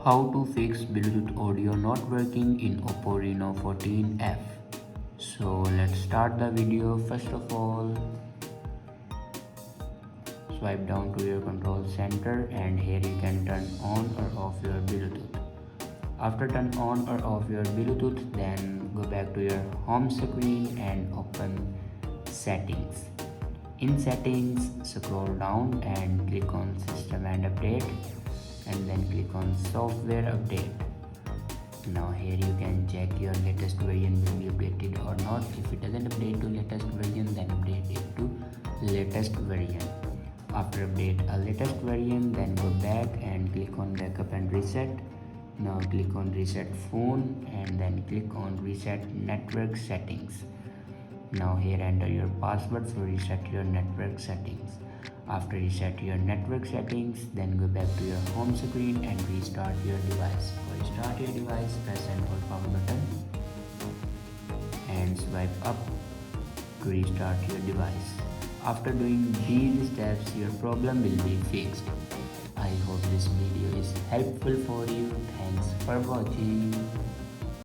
How to fix Bluetooth audio not working in Oppo Reno 14f. So let's start the video. First of all, swipe down to your control center and here you can turn on or off your Bluetooth. After turn on or off your Bluetooth, then go back to your home screen and open settings. In settings, scroll down and click on system and update and then click on software update. Now here you can check your latest version will be updated or not. If it doesn't update to latest version, then update it to latest version. After update a latest version, then go back and click on backup and reset. Now click on reset phone and then click on reset network settings. Now here enter your password for reset your network settings. After reset your network settings, then go back to your home screen and restart your device. For restart your device, press and hold power button and swipe up to restart your device. After doing these steps, your problem will be fixed. I hope this video is helpful for you. Thanks for watching.